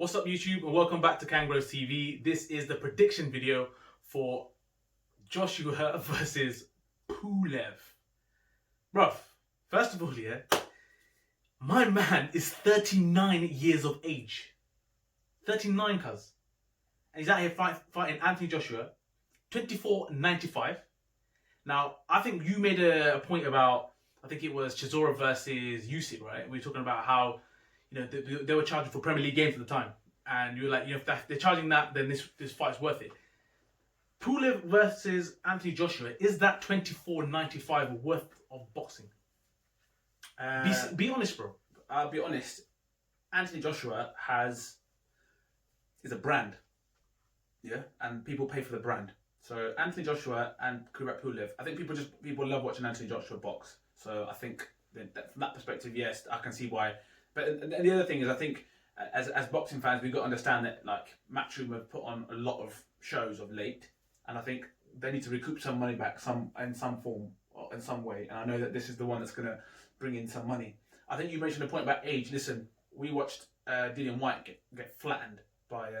What's up YouTube, and welcome back to KangBros TV. This is the prediction video for Joshua versus Pulev. Bruv, first of all, my man is 39 years of age. 39, cuz. And he's out here fighting Anthony Joshua, 24.95. Now, I think you made a point about, I think it was Chisora versus Usyk, right? We were talking about how, they were charging for Premier League games at the time. And you were like, if they're charging that, then this fight's worth it. Pulev versus Anthony Joshua, is that 24.95 worth of boxing? Be honest, bro. I'll be honest. Anthony Joshua is a brand. Yeah? And people pay for the brand. So Anthony Joshua and KangBros Pulev, I think people love watching Anthony Joshua box. So I think that from that perspective, yes, I can see why. But the other thing is, I think as boxing fans, we've got to understand that like Matchroom have put on a lot of shows of late, and I think they need to recoup some money back in some form or in some way. And I know that this is the one that's going to bring in some money. I think you mentioned a point about age. Listen, we watched Dillian White get flattened by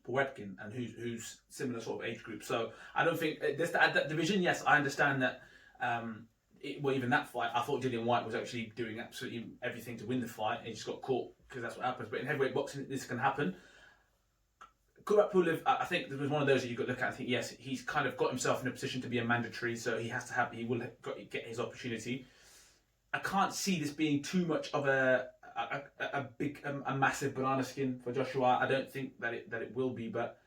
Pulev, and who's similar sort of age group. So I don't think this at that division. Yes, I understand that. Even that fight, I thought Dillian White was actually doing absolutely everything to win the fight. He just got caught because that's what happens. But in heavyweight boxing, this can happen. KangBros Pulev, I think there was one of those that you got to look at. I think yes, he's kind of got himself in a position to be a mandatory, so he will get his opportunity. I can't see this being too much of a massive banana skin for Joshua. I don't think that it will be, but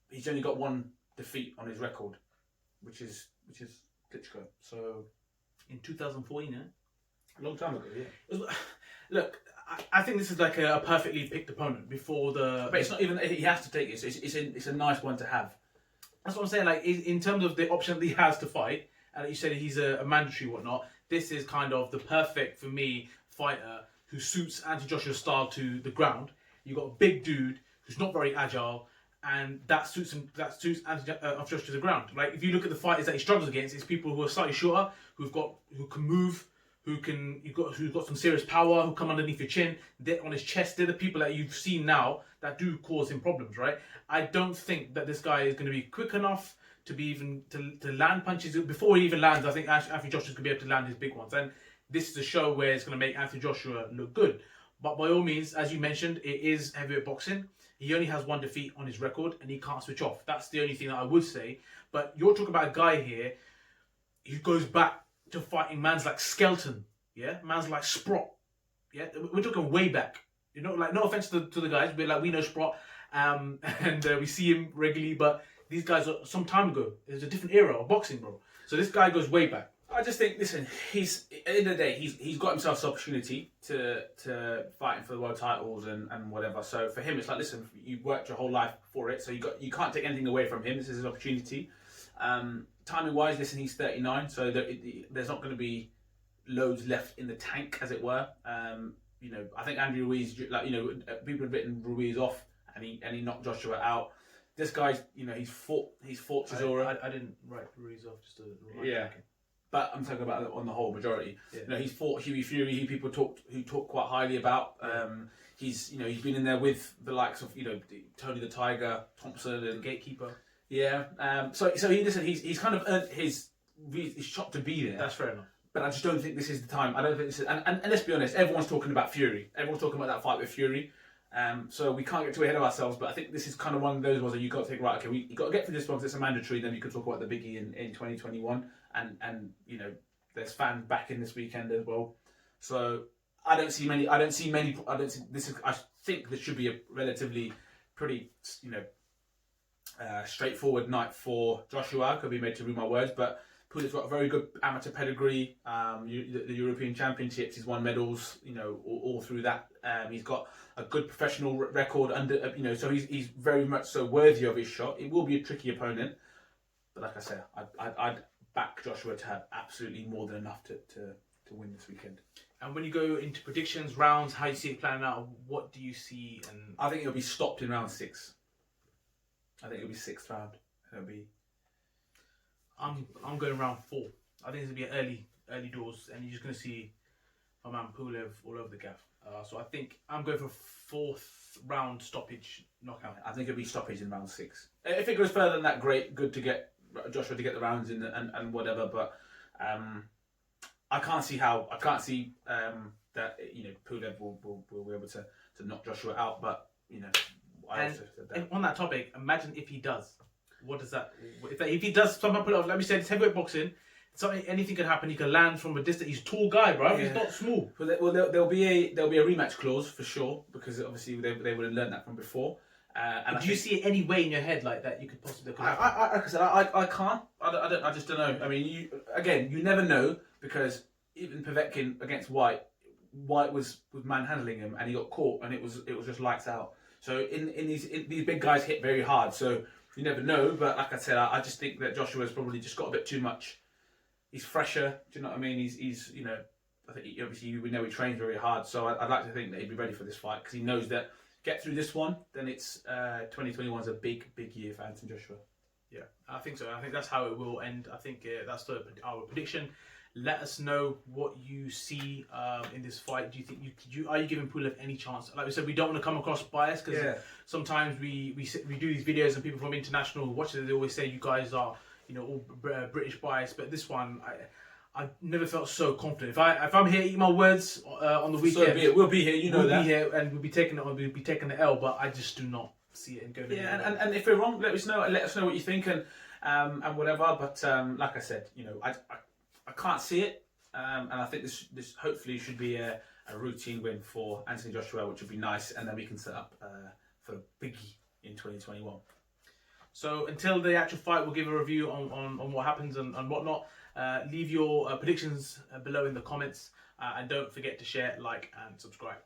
he's only got one defeat on his record, which is Klitschko. So. In 2014, A long time ago, yeah. Look, I think this is like a perfectly picked opponent before the... But it's not even... He has to take it. So it's a nice one to have. That's what I'm saying. Like, in terms of the option that he has to fight, and you said he's a mandatory whatnot, this is kind of the perfect, for me, fighter who suits Anthony Joshua's style to the ground. You've got a big dude who's not very agile, and that suits him. That suits Anthony Joshua to the ground. Like, if you look at the fighters that he struggles against, it's people who are slightly shorter, who can move, who've got some serious power, who come underneath your chin, they're on his chest. They're the people that you've seen now that do cause him problems, right? I don't think that this guy is going to be quick enough to be even to land punches before he even lands. I think Anthony Joshua's going to be able to land his big ones, and this is a show where it's going to make Anthony Joshua look good. But by all means, as you mentioned, it is heavyweight boxing. He only has one defeat on his record, and he can't switch off. That's the only thing that I would say. But you're talking about a guy here who goes back to fighting mans like Skelton, mans like Sprott, We're talking way back. Like, no offense to the guys, but like, we know Sprott, and we see him regularly. But these guys are some time ago. There's a different era of boxing, bro. So this guy goes way back. I just think, listen, he's at the end of the day, he's got himself this opportunity to fighting for the world titles and whatever. So for him, it's like, listen, you've worked your whole life for it, so you can't take anything away from him. This is his opportunity. Timing wise, listen, he's 39, so there's not going to be loads left in the tank, as it were. I think Andy Ruiz, people have written Ruiz off, and he knocked Joshua out. This guy's, he's fought Chisora. I didn't write Ruiz off, just yeah. But I'm talking about on the whole majority. Yeah. He's fought Hughie Fury, who people talk quite highly about. He's been in there with the likes of Tony the Tiger, Thompson, and Gatekeeper. Yeah. So he's kind of earned his shot to be there. That's fair enough. But I just don't think this is the time. I don't think this is. And let's be honest, everyone's talking about Fury. Everyone's talking about that fight with Fury. So we can't get too ahead of ourselves. But I think this is kind of one of those ones that you got to think, right, okay, you got to get through this one because it's a mandatory. Then you can talk about the biggie in 2021. And there's fans back in this weekend as well. So I think this should be a relatively pretty straightforward night for Joshua. Could be made to rue my words, but Pulev's got a very good amateur pedigree. The European Championships, he's won medals. All through that. He's got a good professional record under. So he's very much so worthy of his shot. It will be a tricky opponent, but like I said, I'd back Joshua to have absolutely more than enough to win this weekend. And when you go into predictions, rounds, how you see it playing out, what do you see? And I think it'll be stopped in round 6. I think it'll be 6th round. It'll be. I'm going round 4. I think it's gonna be early doors, and you're just gonna see my man Pulev all over the gaff. So I think I'm going for 4th round stoppage knockout. I think it'll be stoppage in round 6. If it goes further than that, great. Good to get Joshua to get the rounds in and whatever. But I can't see how. I can't see that Pulev will be able to knock Joshua out. But I also said that. And on that topic, imagine if he does. What does that? If he does, someone put it off. Let me say, it's heavyweight boxing. Anything can happen. He can land from a distance. He's a tall guy, bro. Yeah. He's not small. Well, there'll be a rematch clause for sure, because obviously they would have learned that from before. And do you see any way in your head like that you could possibly? Like I said, I can't. I just don't know. I mean, you never know, because even Povetkin against White was manhandling him and he got caught and it was just lights out. So these big guys hit very hard. So you never know. But like I said, I just think that Joshua's probably just got a bit too much. He's fresher. Do you know what I mean? He's I think obviously we know he trains very hard. So I'd like to think that he'd be ready for this fight, because he knows that get through this one, then it's 2021 is a big year for Anthony Joshua. Yeah, I think so. I think that's how it will end. I think that's our prediction. Let us know what you see in this fight. Do you think are you giving Pulev any chance? Like we said, we don't want to come across biased, because sometimes we do these videos and people from international watch it. They always say you guys are all British bias, but this one I never felt so confident. If I'm here eating my words on the weekend, So be it. We'll be here. We'll be here and we'll be taking the L. But I just do not see it and go. Yeah, and if we're wrong, let us know. Let us know what you think and whatever. But like I said, I can't see it, and I think this hopefully should be a routine win for Anthony Joshua, which would be nice, and then we can set up for a biggie in 2021. So until the actual fight, we'll give a review on what happens and whatnot. Leave your predictions below in the comments, and don't forget to share, like, and subscribe.